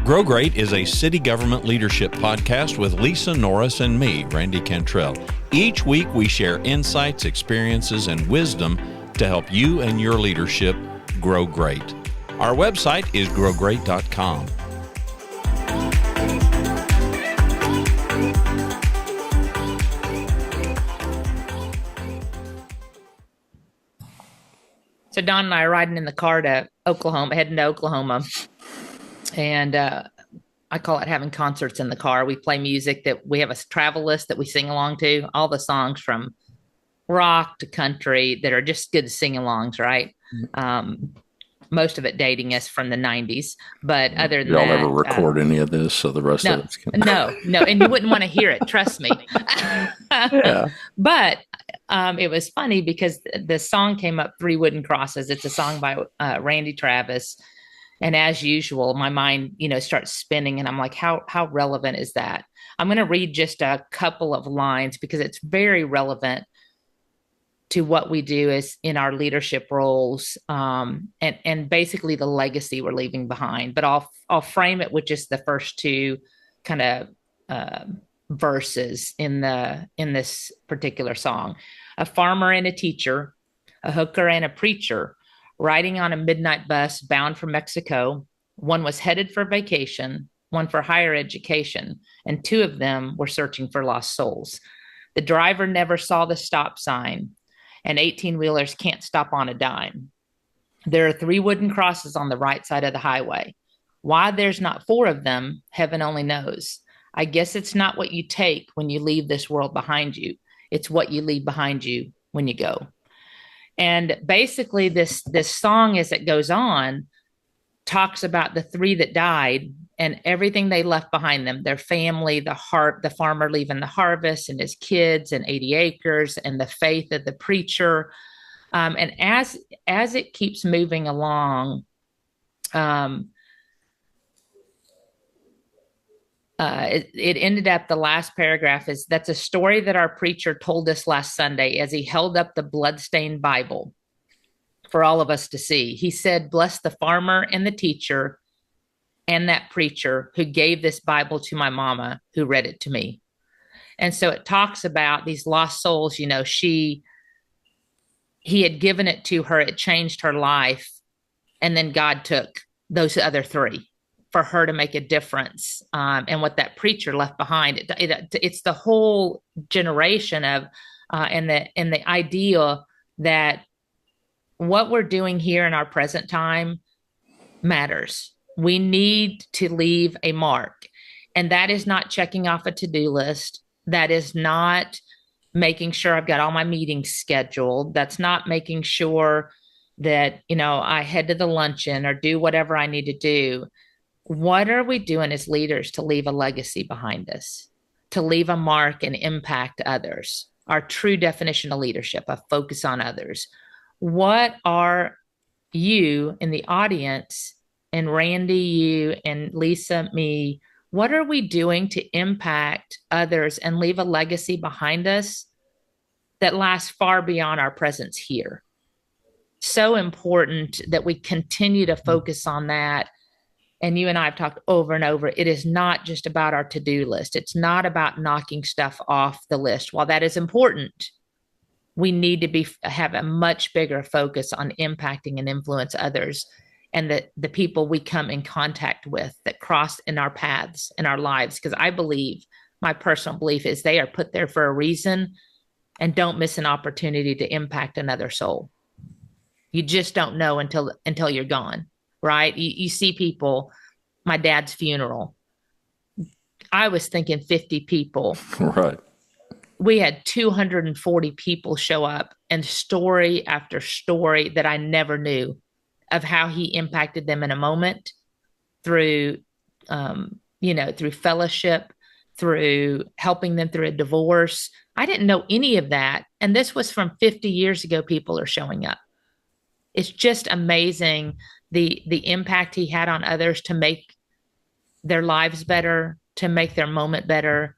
Grow Great is a city government leadership podcast with Lisa Norris and me, Randy Cantrell. Each week we share insights, experiences, and wisdom to help you and your leadership grow great. Our website is growgreat.com. So Don and I are riding in the car to Oklahoma, heading to Oklahoma. And I call it having concerts in the car. We play music that we have a travel list that we sing along to, all the songs from rock to country that are just good sing-alongs, right? Most of it dating us from the 90s. But other than Y'all that, never record any of this, so the rest of us can. No. And you wouldn't want to hear it. Trust me. Yeah. But it was funny because the song came up, Three Wooden Crosses. It's a song by Randy Travis. And as usual, my mind, starts spinning and I'm like, how relevant is that? I'm going to read just a couple of lines because it's very relevant to what we do is in our leadership roles, and basically the legacy we're leaving behind. But I'll frame it with just the first two kind of verses in this particular song. A farmer and a teacher, a hooker and a preacher, riding on a midnight bus bound for Mexico. One was headed for vacation, one for higher education, and two of them were searching for lost souls. The driver never saw the stop sign, and 18-wheelers can't stop on a dime. There are 3 wooden crosses on the right side of the highway. Why there's not 4 of them, heaven only knows. I guess it's not what you take when you leave this world behind you. It's what you leave behind you when you go. And basically this song, as it goes on, talks about the 3 that died and everything they left behind them, their family, the farmer leaving the harvest and his kids and 80 acres and the faith of the preacher. And as it keeps moving along, it ended up, the last paragraph that's a story that our preacher told us last Sunday as he held up the bloodstained Bible for all of us to see. He said, "Bless the farmer and the teacher and that preacher who gave this Bible to my mama, who read it to me." And so it talks about these lost souls. He had given it to her. It changed her life. And then God took those other 3 for her to make a difference. And what that preacher left behind, it's the whole generation of, and the idea that what we're doing here in our present time matters. We need to leave a mark. And that is not checking off a to-do list. That is not making sure I've got all my meetings scheduled. That's not making sure that, I head to the luncheon or do whatever I need to do. What are we doing as leaders to leave a legacy behind us, to leave a mark and impact others? Our true definition of leadership, a focus on others. What are you in the audience, and Randy, you, and Lisa, me, what are we doing to impact others and leave a legacy behind us that lasts far beyond our presence here? So important that we continue to focus on that. And you and I have talked over and over, it is not just about our to-do list. It's not about knocking stuff off the list. While that is important, we need to have a much bigger focus on impacting and influence others and the people we come in contact with that cross in our paths, in our lives. Because I believe, my personal belief is they are put there for a reason, and don't miss an opportunity to impact another soul. You just don't know until you're gone. Right? You see people, my dad's funeral, I was thinking 50 people. Right. We had 240 people show up, and story after story that I never knew of how he impacted them in a moment through, through fellowship, through helping them through a divorce. I didn't know any of that. And this was from 50 years ago. People are showing up. It's just amazing the impact he had on others to make their lives better, to make their moment better,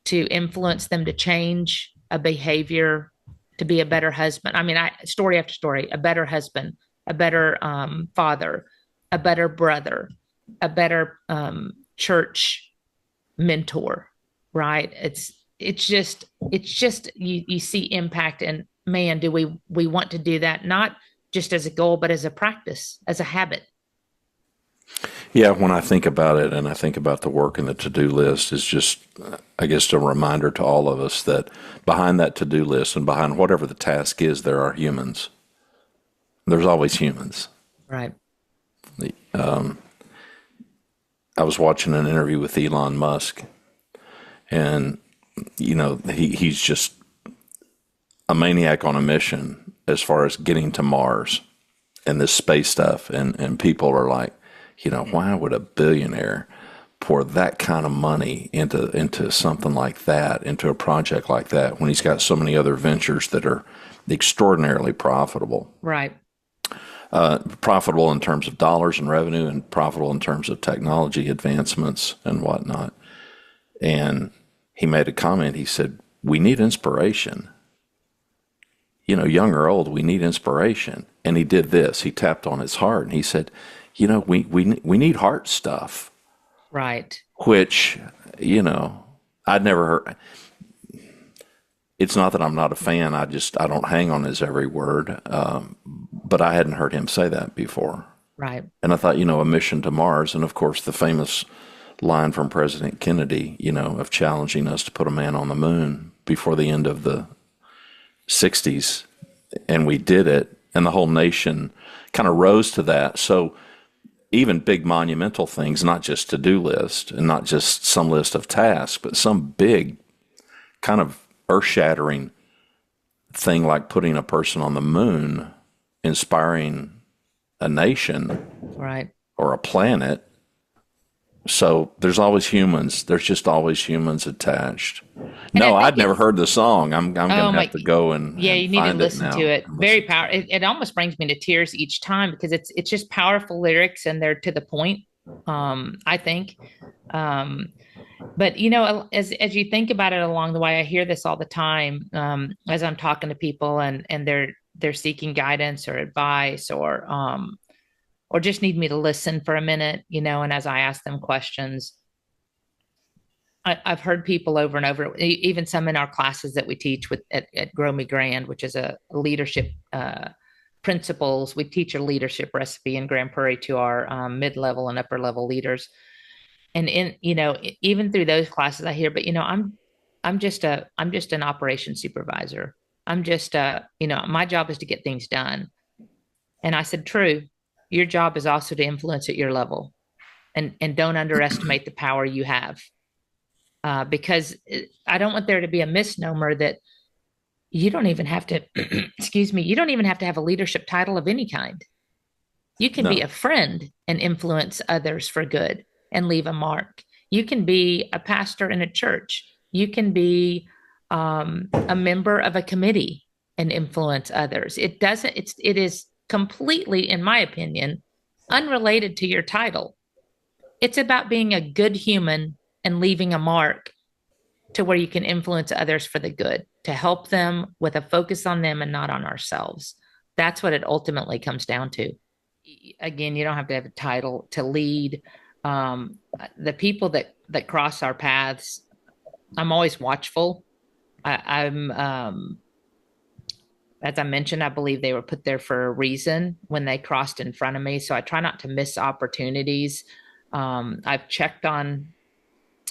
to influence them to change a behavior, to be a better husband. I mean, story after story, a better husband, a better father, a better brother, a better church mentor, right? It's just you see impact, and man, do we want to do that, not just as a goal, but as a practice, as a habit. Yeah, when I think about it and I think about the work in the to-do list, it's just, I guess, a reminder to all of us that behind that to-do list and behind whatever the task is, there are humans. There's always humans. Right. I was watching an interview with Elon Musk, and he's just a maniac on a mission as far as getting to Mars and this space stuff. And people are like, why would a billionaire pour that kind of money into something like that, into a project like that, when he's got so many other ventures that are extraordinarily profitable? Right. Profitable in terms of dollars and revenue, and profitable in terms of technology advancements and whatnot. And he made a comment. He said, we need inspiration. Young or old, we need inspiration. And he did this. He tapped on his heart and he said, we need heart stuff. Right. Which, I'd never heard. It's not that I'm not a fan. I don't hang on his every word. But I hadn't heard him say that before. Right. And I thought, a mission to Mars. And of course, the famous line from President Kennedy, of challenging us to put a man on the moon before the end of the 60s. And we did it. And the whole nation kind of rose to that. So even big monumental things, not just to-do list and not just some list of tasks, but some big kind of earth-shattering thing like putting a person on the moon, inspiring a nation, right, or a planet. So there's always humans. There's just always humans attached. No, I'd never heard the song. I'm going to have to go and you need to listen to it. Very powerful. It almost brings me to tears each time because it's just powerful lyrics and they're to the point. I think. But as you think about it along the way, I hear this all the time as I'm talking to people and they're seeking guidance or advice or just need me to listen for a minute, and as I ask them questions, I've heard people over and over, even some in our classes that we teach at Grow Me Grand, which is a leadership principles. We teach a leadership recipe in Grand Prairie to our mid-level and upper-level leaders. And even through those classes I hear, but I'm just an operations supervisor. I'm just my job is to get things done. And I said, true. Your job is also to influence at your level, and don't underestimate the power you have. Because I don't want there to be a misnomer that you don't even have to, excuse me, you don't even have to have a leadership title of any kind. You can be a friend and influence others for good and leave a mark. You can be a pastor in a church. You can be a member of a committee and influence others. It is completely, in my opinion, unrelated to your title. It's about being a good human and leaving a mark to where you can influence others for the good, to help them with a focus on them and not on ourselves. That's what it ultimately comes down to. Again, you don't have to have a title to lead. The people that cross our paths, I'm always watchful. I'm as I mentioned, I believe they were put there for a reason when they crossed in front of me. So I try not to miss opportunities. I've checked on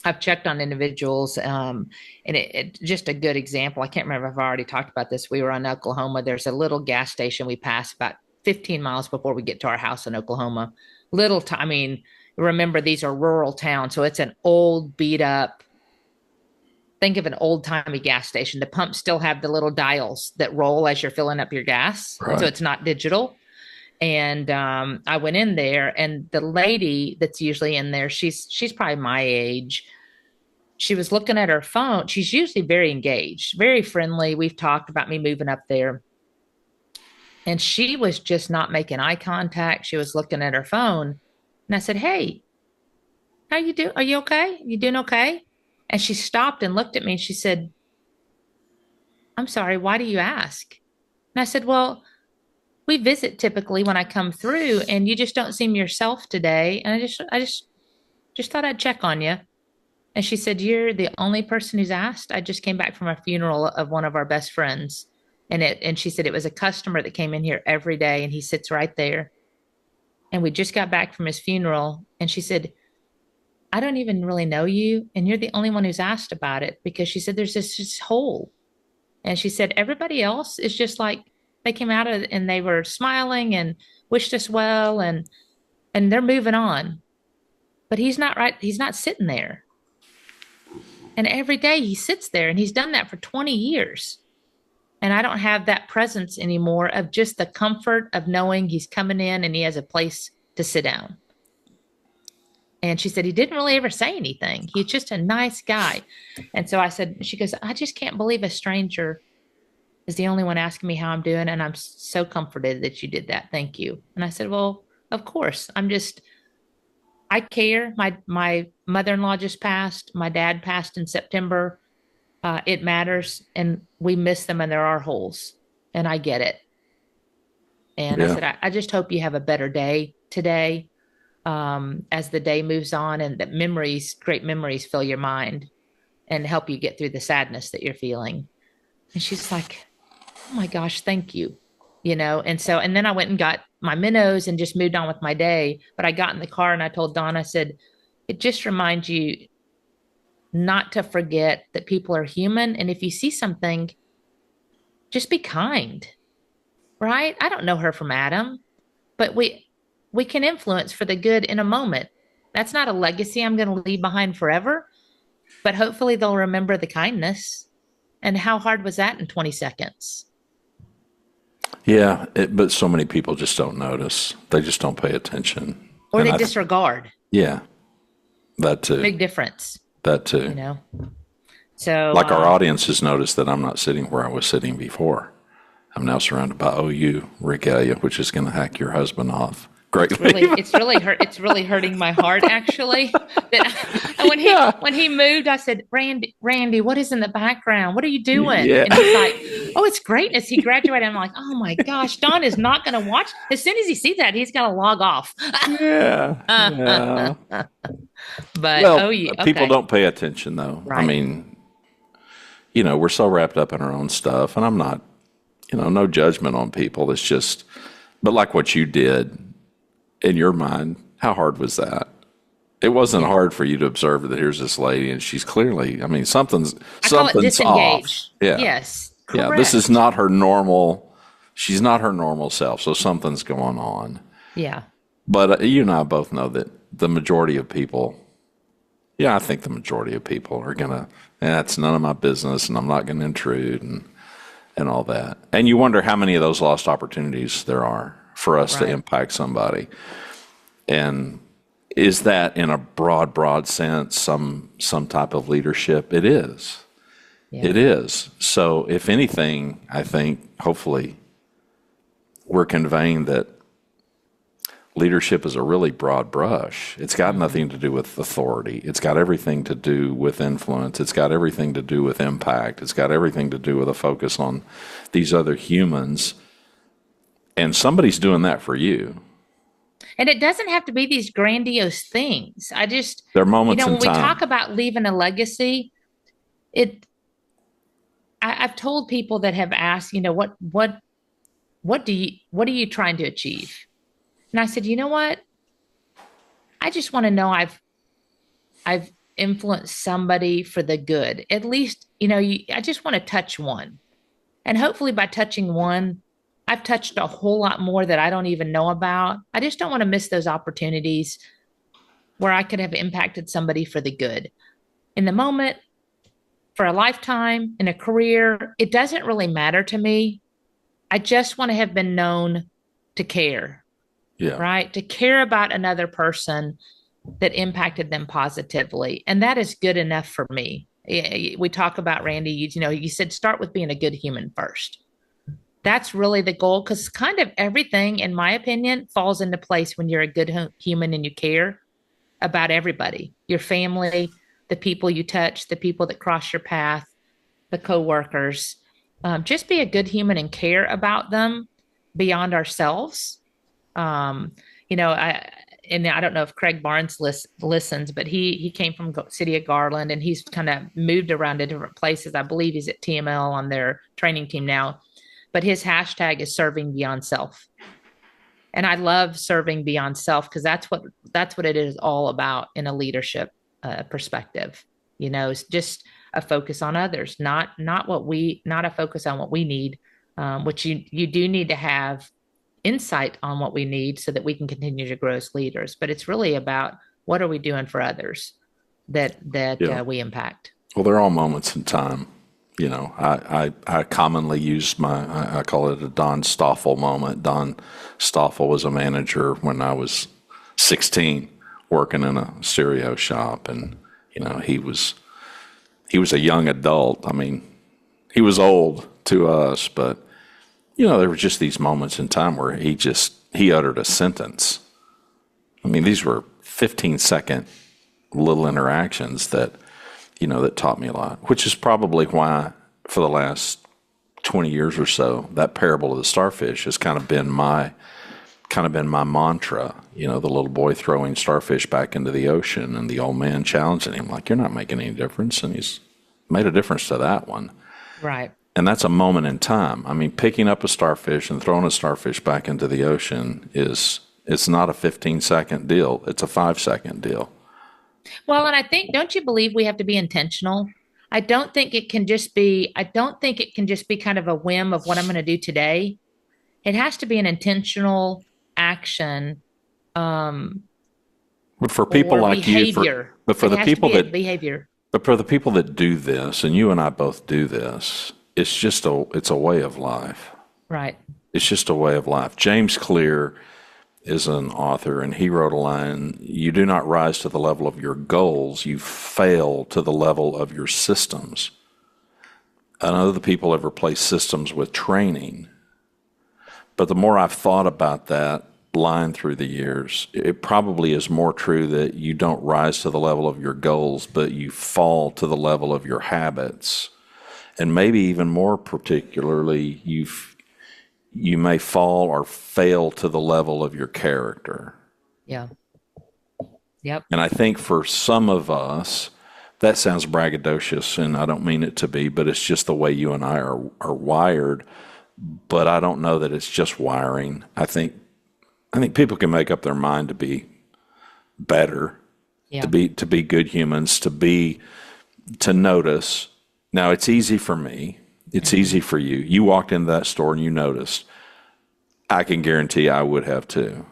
individuals, and it just a good example. I can't remember if I've already talked about this. We were in Oklahoma. There's a little gas station we pass about 15 miles before we get to our house in Oklahoma. Remember, these are rural towns, so it's an old, beat up. Think of an old timey gas station. The pumps still have the little dials that roll as you're filling up your gas. Right. So it's not digital. And I went in there, and the lady that's usually in there, she's probably my age. She was looking at her phone. She's usually very engaged, very friendly. We've talked about me moving up there. And she was just not making eye contact. She was looking at her phone. And I said, hey, how you doing? Are you okay? You doing okay? And she stopped and looked at me and she said, I'm sorry, why do you ask? And I said, well, we visit typically when I come through, and you just don't seem yourself today. And I just thought I'd check on you. And she said, "You're the only person who's asked. I just came back from a funeral of one of our best friends." And she said it was a customer that came in here every day, and he sits right there. And we just got back from his funeral. And she said, "I don't even really know you. And you're the only one who's asked about it," because she said there's this hole. And she said everybody else is just like they came out of it and they were smiling and wished us well, and they're moving on. But he's not right. He's not sitting there. And every day he sits there, and he's done that for 20 years. And I don't have that presence anymore of just the comfort of knowing he's coming in and he has a place to sit down. And she said he didn't really ever say anything. He's just a nice guy. And so I said, she goes, "I just can't believe a stranger is the only one asking me how I'm doing. And I'm so comforted that you did that. Thank you." And I said, "Well, of course. I care. My mother-in-law just passed. My dad passed in September. It matters, and we miss them, and there are holes, and I get it." And I Yeah. said, I just hope you have a better day today, as the day moves on, and that great memories fill your mind and help you get through the sadness that you're feeling. And she's like, "Oh my gosh, thank you." And then I went and got my minnows and just moved on with my day. But I got in the car and I told Dawn, I said, "It just reminds you not to forget that people are human. And if you see something, just be kind." Right? I don't know her from Adam, but we can influence for the good in a moment. That's not a legacy I'm going to leave behind forever, but hopefully they'll remember the kindness. And how hard was that in 20 seconds? Yeah, but so many people just don't notice. They just don't pay attention. Or And they disregard. yeah, that too. Big difference, That too. you know? So, Like our audience has noticed that I'm not sitting where I was sitting before. I'm now surrounded by OU regalia, which is going to hack your husband off greatly. it's really hurting my heart, actually. And when he moved, I said, Randy, what is in the background? What are you doing?" Yeah. And he's like, "Oh, it's greatness." He graduated. I'm like, "Oh my gosh, Don is not going to watch." As soon as he sees that, he's going to log off. Yeah. Yeah. But Well, okay. people don't pay attention, though. I Right. mean, we're so wrapped up in our own stuff, and I'm not, no judgment on people. It's just, but like what you did in your mind, how hard was that? It wasn't hard for you to observe that here's this lady, and she's clearly, I mean, something's I call it off. disengaged. Yeah. Yes. Yeah. Correct. This is not her normal. She's not her normal self. So something's going on. Yeah. But you and I both know that the majority of people, I think the majority of people are going to, that's none of my business, and I'm not going to intrude and all that. And you wonder how many of those lost opportunities there are for us to Right. impact somebody. And is that in a broad sense some type of leadership? It is. Yeah. It is. So if anything, I think hopefully we're conveying that leadership is a really broad brush. It's got nothing to do with authority. It's got everything to do with influence. It's got everything to do with impact. It's got everything to do with a focus on these other humans. And somebody's doing that for you. And it doesn't have to be these grandiose things. There are moments when in we time. talk about leaving a legacy, I've told people that have asked, what are you trying to achieve? And I said, you know what? I just want to know I've influenced somebody for the good. At least, I just want to touch one. And hopefully by touching one, I've touched a whole lot more that I don't even know about. I just don't want to miss those opportunities where I could have impacted somebody for the good. In the moment, for a lifetime, in a career, it doesn't really matter to me. I just want to have been known to care, Yeah. right? To care about another person that impacted them positively. And that is good enough for me. We talk about, Randy, you said start with being a good human first. That's really the goal, because kind of everything, in my opinion, falls into place when you're a good human and you care about everybody, your family, the people you touch, the people that cross your path, the coworkers. Just be a good human and care about them. beyond ourselves. You know, and I don't know if Craig Barnes listens, but he came from City of Garland, and he's kind of moved around to different places. I believe he's at TML on their training team now, but his hashtag is serving beyond self. And I love serving beyond self because that's what it is all about in a leadership perspective. You know, it's just a focus on others, not a focus on what we need, which you do need to have insight on what we need so that we can continue to grow as leaders. But it's really about what are we doing for others that we impact. Well, they're all moments in time. You know, I commonly use I call it a Don Stoffel moment. Don Stoffel was a manager when I was 16, working in a stereo shop, and you know he was a young adult. I mean, he was old to us, but you know there were just these moments in time where he uttered a sentence. I mean, these were 15-second little interactions that taught me a lot, which is probably why for the last 20 years or so, that parable of the starfish has kind of been my mantra. You know, the little boy throwing starfish back into the ocean and the old man challenging him, like, you're not making any difference. And he's made a difference to that one. Right. And that's a moment in time. I mean, picking up a starfish and throwing a starfish back into the ocean it's not a 15-second deal. It's a 5-second deal. Well, and I think, don't you believe we have to be intentional? I don't think it can just be kind of a whim of what I'm going to do today. It has to be an intentional action. But for people like behavior. But for the people that do this, and you and I both do this, it's a way of life. Right. It's just a way of life. James Clear is an author, and he wrote a line, you do not rise to the level of your goals, you fail to the level of your systems. I know the people have replaced systems with training, but the more I've thought about that line through the years, it probably is more true that you don't rise to the level of your goals, but you fall to the level of your habits. And maybe even more particularly, you may fall or fail to the level of your character. Yeah. Yep. And I think for some of us, that sounds braggadocious, and I don't mean it to be, but it's just the way you and I are wired. But I don't know that it's just wiring. I think people can make up their mind to be better, yeah. to be good humans, to notice. Now, it's easy for me. It's easy for you. You walked into that store and you noticed. I can guarantee I would have too.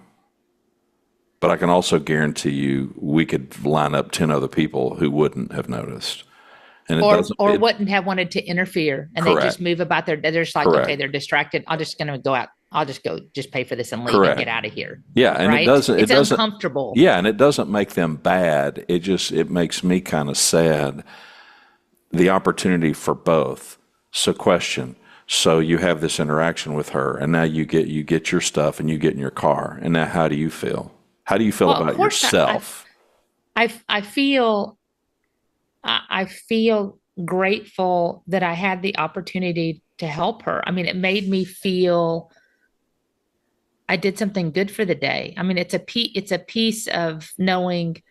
But I can also guarantee you we could line up 10 other people who wouldn't have noticed. And wouldn't have wanted to interfere. And correct. They just move about they're just like, correct. Okay, they're distracted. I'm just going to go out. I'll just go pay for this and leave correct. and get out of here. Yeah. And right? It's uncomfortable. Yeah. And it doesn't make them bad. It makes me kind of sad. The opportunity for both. So question. So you have this interaction with her, and now you get your stuff and you get in your car. And now how do you feel? How do you feel about yourself? I feel grateful that I had the opportunity to help her. I mean, it made me feel I did something good for the day. I mean, it's a piece of knowing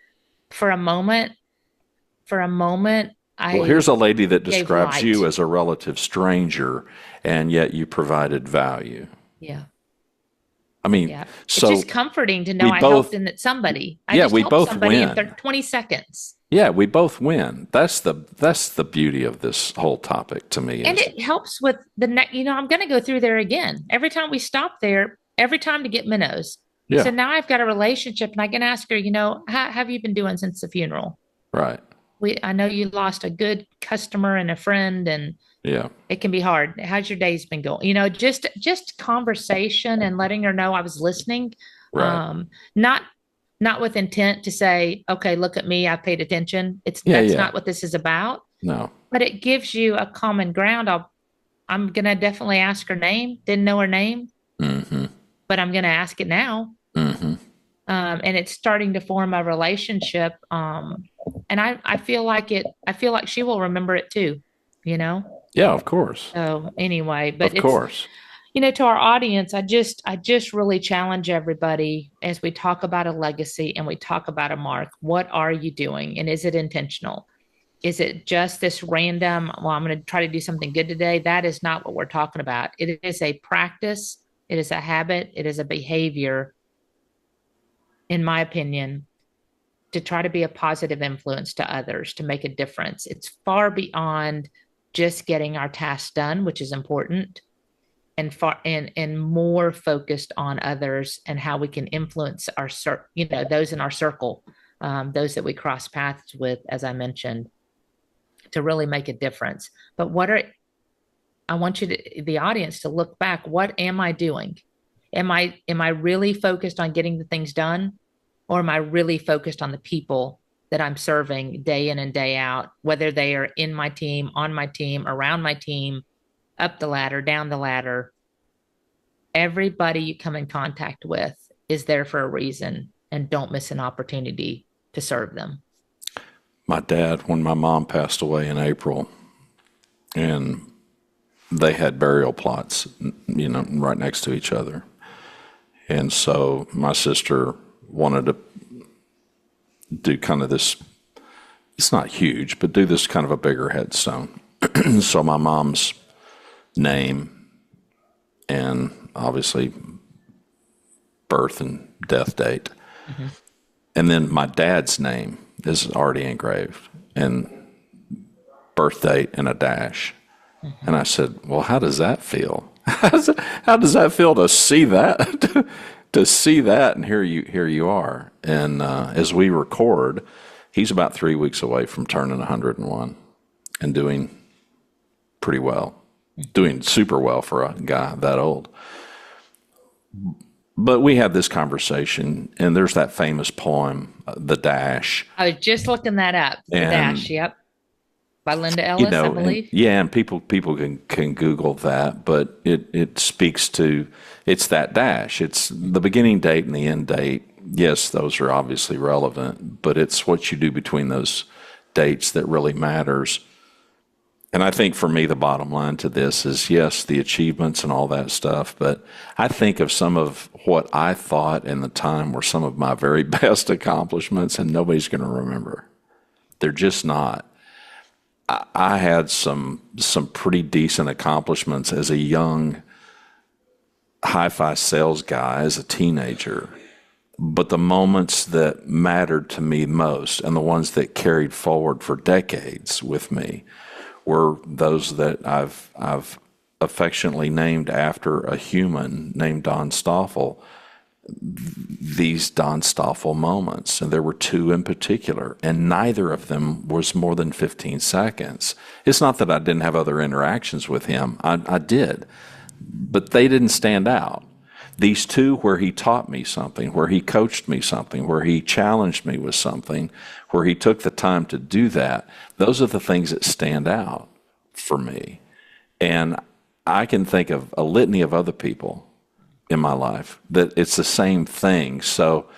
for a moment, well, here's a lady that describes you as a relative stranger, and yet you provided value. Yeah. I mean, yeah. So it's just comforting to know I helped in that somebody. We both win. In 20 seconds. Yeah, we both win. That's the beauty of this whole topic to me. And it helps with the next. I'm going to go through there again every time we stop there. Every time to get minnows. Yeah. So now I've got a relationship, and I can ask her. How have you been doing since the funeral? Right. I know you lost a good customer and a friend, and yeah, it can be hard. How's your day's been going? Just conversation and letting her know I was listening. Right. Not with intent to say, okay, look at me, I paid attention. That's not what this is about. No. But it gives you a common ground. I'm gonna definitely ask her name. Didn't know her name, but I'm gonna ask it now. And it's starting to form a relationship. And I feel like she will remember it too, Yeah, of course. So anyway, but of course. To our audience, I just really challenge everybody as we talk about a legacy and we talk about a mark. What are you doing? And is it intentional? Is it just this random, well, I'm going to try to do something good today? That is not what we're talking about. It is a practice. It is a habit. It is a behavior, in my opinion, to try to be a positive influence to others, to make a difference. It's far beyond just getting our tasks done, which is important, and more focused on others and how we can influence our those in our circle, those that we cross paths with, as I mentioned, to really make a difference. But I want the audience to look back. What am I doing? Am I really focused on getting the things done? Or am I really focused on the people that I'm serving day in and day out, whether they are in my team, on my team, around my team, up the ladder, down the ladder? Everybody you come in contact with is there for a reason, and don't miss an opportunity to serve them. My dad, when my mom passed away in April, and they had burial plots, right next to each other. And so my sister wanted to do kind of this, it's not huge, but do this kind of a bigger headstone. So my mom's name and obviously birth and death date. Mm-hmm. And then my dad's name is already engraved, and birth date and a dash. Mm-hmm. And I said, well, how does that feel? How does that feel to see that? To see that, and here you are. And as we record, he's about 3 weeks away from turning 101 and doing pretty well, doing super well for a guy that old. But we had this conversation, and there's that famous poem, The Dash. I was just looking that up. The Dash, yep. By Linda Ellis, I believe. And people can Google that, but it speaks to, it's that dash. It's the beginning date and the end date. Yes, those are obviously relevant, but it's what you do between those dates that really matters. And I think for me, the bottom line to this is, yes, the achievements and all that stuff, but I think of some of what I thought in the time were some of my very best accomplishments, and nobody's going to remember. They're just not. I had some pretty decent accomplishments as a young hi-fi sales guy, as a teenager. But the moments that mattered to me most, and the ones that carried forward for decades with me, were those that I've affectionately named after a human named Don Stoffel. These Don Stoffel moments, and there were two in particular, and neither of them was more than 15 seconds. It's not that I didn't have other interactions with him. I did, but they didn't stand out. These two, where he taught me something, where he coached me something, where he challenged me with something, where he took the time to do that, those are the things that stand out for me. And I can think of a litany of other people in my life that it's the same thing. So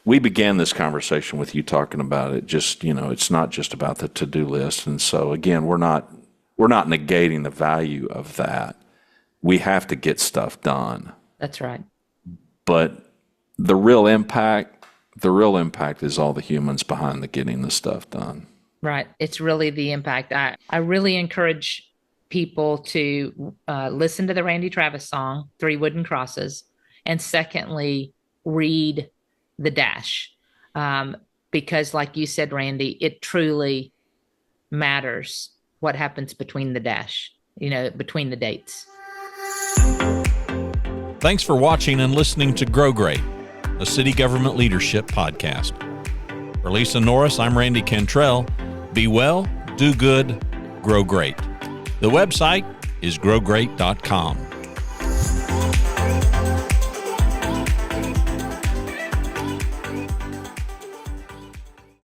we began this conversation with you talking about it. Just, it's not just about the to-do list. And so again, we're not negating the value of that. We have to get stuff done. That's right. But the real impact is all the humans behind the getting the stuff done. Right. It's really the impact. I really encourage people to listen to the Randy Travis song, 3 Wooden Crosses, and secondly, read The Dash. Because like you said, Randy, it truly matters what happens between the dash, between the dates. Thanks for watching and listening to Grow Great, a city government leadership podcast. For Lisa Norris, I'm Randy Cantrell. Be well, do good, grow great. The website is growgreat.com.